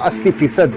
80%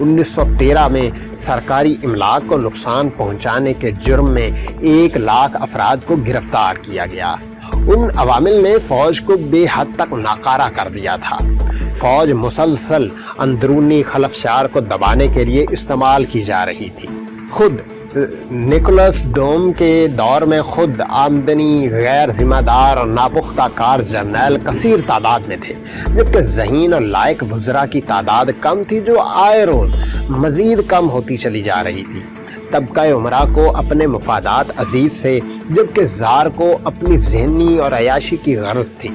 1913 میں سرکاری املاک کو نقصان پہنچانے کے جرم میں 1 لاکھ افراد کو گرفتار کیا گیا۔ ان عوامل نے فوج کو بے حد تک ناکارہ کر دیا تھا۔ فوج مسلسل اندرونی خلفشار کو دبانے کے لیے استعمال کی جا رہی تھی۔ خود نکولس دوم کے دور میں خود آمدنی غیر ذمہ دار اور ناپختہ کار جرنیل کثیر تعداد میں تھے، جبکہ ذہین اور لائق وزراء کی تعداد کم تھی جو آئے روز مزید کم ہوتی چلی جا رہی تھی۔ طبقہ عمرا کو اپنے مفادات عزیز سے، جبکہ زار کو اپنی ذہنی اور عیاشی کی غرض تھی۔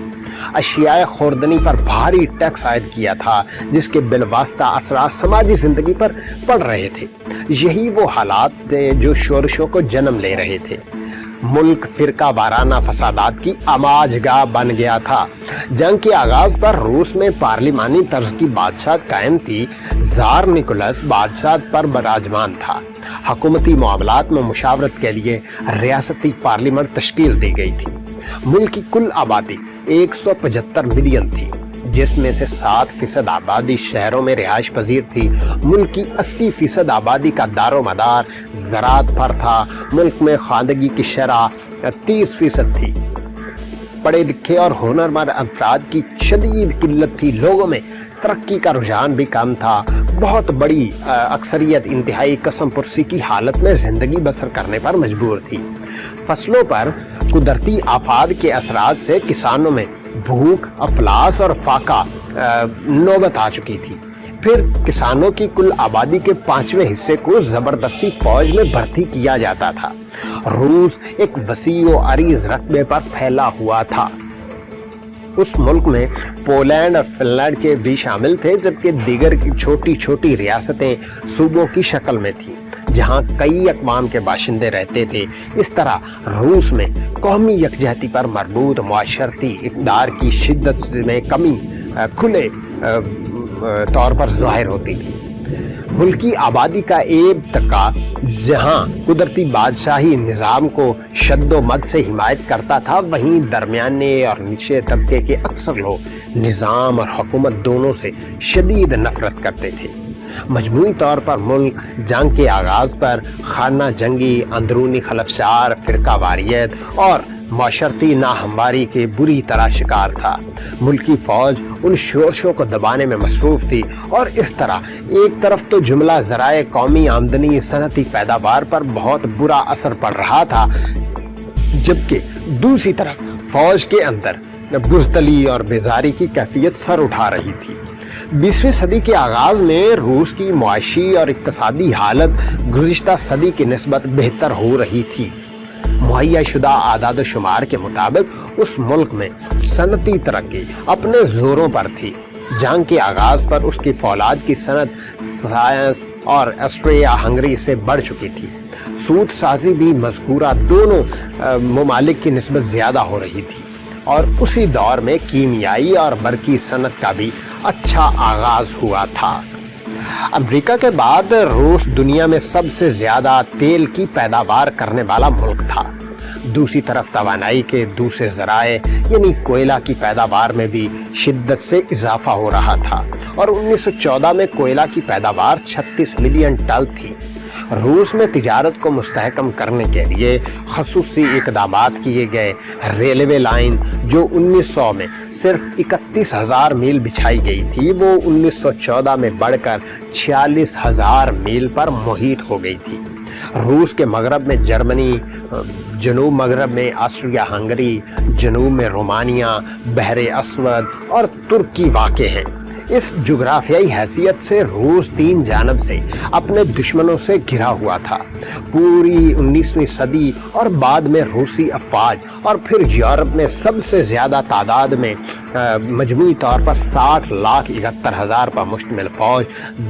اشیاء خوردنی پر بھاری ٹیکس عائد کیا تھا، جس کے بالواسطہ اثرات سماجی زندگی پر پڑ رہے تھے۔ یہی وہ حالات تھے جو شورشوں کو جنم لے رہے تھے۔ ملک فرقہ وارانہ فسادات کی آماج گاہ بن گیا تھا۔ جنگ کے آغاز پر روس میں پارلیمانی طرز کی بادشاہت قائم تھی۔ زار نکولس بادشاہت پر براجمان تھا۔ حکومتی معاملات میں مشاورت کے لیے ریاستی پارلیمنٹ تشکیل دی گئی تھی۔ ملک کی کل آبادی 175 ملین تھی، جس میں سے 7% آبادی شہروں میں رہائش پذیر تھی۔ ملک کی 80% آبادی کا دار و مدار زراعت پر تھا۔ ملک میں خواندگی کی شرح 30% تھی۔ پڑھے لکھے اور ہنرمند افراد کی شدید قلت تھی۔ لوگوں میں ترقی کا رجحان بھی کم تھا۔ بہت بڑی اکثریت انتہائی قسم پرسی کی حالت میں زندگی بسر کرنے پر مجبور تھی۔ فصلوں پر قدرتی آفات کے اثرات سے کسانوں میں بھوک، افلاس اور فاقہ نوبت آ چکی تھی۔ پھر کسانوں کی کل آبادی کے 5ویں حصے کو زبردستی فوج میں بھرتی کیا جاتا تھا۔ روس ایک وسیع و عریض رقبے پر پھیلا ہوا تھا۔ اس ملک میں پولینڈ اور فن لینڈ کے بھی شامل تھے، جبکہ دیگر کی چھوٹی چھوٹی ریاستیں صوبوں کی شکل میں تھیں، جہاں کئی اقوام کے باشندے رہتے تھے۔ اس طرح روس میں قومی یکجہتی پر مربوط معاشرتی اقدار کی شدت میں کمی کھلے طور پر ظاہر ہوتی تھی۔ ملکی آبادی کا ایک طبقہ جہاں قدرتی بادشاہی نظام کو شد و مد سے حمایت کرتا تھا، وہیں درمیانے اور نچلے طبقے کے اکثر لوگ نظام اور حکومت دونوں سے شدید نفرت کرتے تھے۔ مجموعی طور پر ملک جنگ کے آغاز پر خانہ جنگی، اندرونی خلفشار، فرقہ واریت اور معاشرتی ناہمواری کے بری طرح شکار تھا۔ ملکی فوج ان شورشوں کو دبانے میں مصروف تھی، اور اس طرح ایک طرف تو جملہ ذرائع قومی آمدنی صنعتی پیداوار پر بہت برا اثر پڑ رہا تھا، جبکہ دوسری طرف فوج کے اندر بزدلی اور بیزاری کی کیفیت سر اٹھا رہی تھی۔ 20ویں صدی کے آغاز میں روس کی معاشی اور اقتصادی حالت گزشتہ صدی کی نسبت بہتر ہو رہی تھی۔ مہیا شدہ اعداد و شمار کے مطابق اس ملک میں صنعتی ترقی اپنے زوروں پر تھی۔ جنگ کے آغاز پر اس کی فولاد کی صنعت سائنس اور آسٹریا ہنگری سے بڑھ چکی تھی۔ سود سازی بھی مذکورہ دونوں ممالک کی نسبت زیادہ ہو رہی تھی، اور اسی دور میں کیمیائی اور برقی صنعت کا بھی اچھا آغاز ہوا تھا۔ امریکہ کے بعد روس دنیا میں سب سے زیادہ تیل کی پیداوار کرنے والا ملک تھا۔ دوسری طرف توانائی کے دوسرے ذرائع یعنی کوئلہ کی پیداوار میں بھی شدت سے اضافہ ہو رہا تھا، اور 1914 میں کوئلہ کی پیداوار 36 ملین ٹن تھی۔ روس میں تجارت کو مستحکم کرنے کے لیے خصوصی اقدامات کیے گئے۔ ریلوے لائن جو 1900 میں صرف 31,000 میل بچھائی گئی تھی، وہ 1914 میں بڑھ کر 46,000 میل پر محیط ہو گئی تھی۔ روس کے مغرب میں جرمنی، جنوب مغرب میں آسٹریا ہنگری، جنوب میں رومانیہ، بحر اسود اور ترکی واقع ہیں۔ اس جغرافیائی حیثیت سے روس 3 جانب سے اپنے دشمنوں سے گھرا ہوا تھا۔ پوری 19ویں صدی اور بعد میں روسی افواج اور پھر یورپ میں سب سے زیادہ تعداد میں مجموعی طور پر 60,71,000 پر مشتمل فوج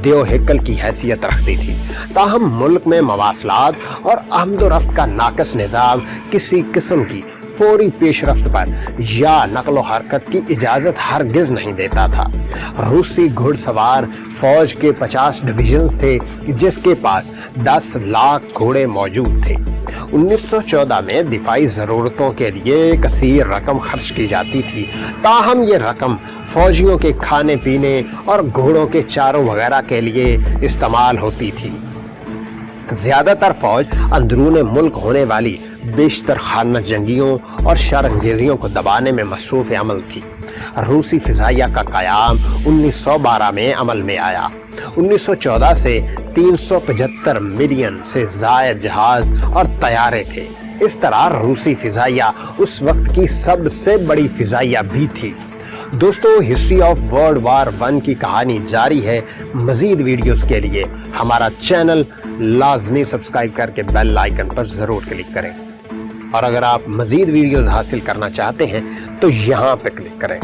دیو ہیکل کی حیثیت رکھتی تھی۔ تاہم ملک میں مواصلات اور آمد و رفت کا ناقص نظام کسی قسم کی فوری پیش رفت پر یا نقل و حرکت کی اجازت ہرگز نہیں دیتا تھا۔ روسی گھڑ سوار فوج کے 50 ڈویژنز تھے جس کے پاس 10 لاکھ گھوڑے موجود تھے۔ 1914 میں دفاعی ضرورتوں کے لیے کثیر رقم خرچ کی جاتی تھی، تاہم یہ رقم فوجیوں کے کھانے پینے اور گھوڑوں کے چاروں وغیرہ کے لیے استعمال ہوتی تھی۔ زیادہ تر فوج اندرون ملک ہونے والی بیشتر خانہ جنگیوں اور شر انگیزیوں کو دبانے میں مصروف عمل تھی۔ روسی فضائیہ کا قیام 1912 میں عمل میں آیا۔ 1914 سے 375 ملین سے زائد جہاز اور طیارے تھے۔ اس طرح روسی فضائیہ اس وقت کی سب سے بڑی فضائیہ بھی تھی۔ دوستو، ہسٹری آف ورلڈ وار 1 کی کہانی جاری ہے۔ مزید ویڈیوز کے لیے ہمارا چینل لازمی سبسکرائب کر کے بیل آئیکن پر ضرور کلک کریں، اور اگر آپ مزید ویڈیوز حاصل کرنا چاہتے ہیں تو یہاں پہ کلک کریں۔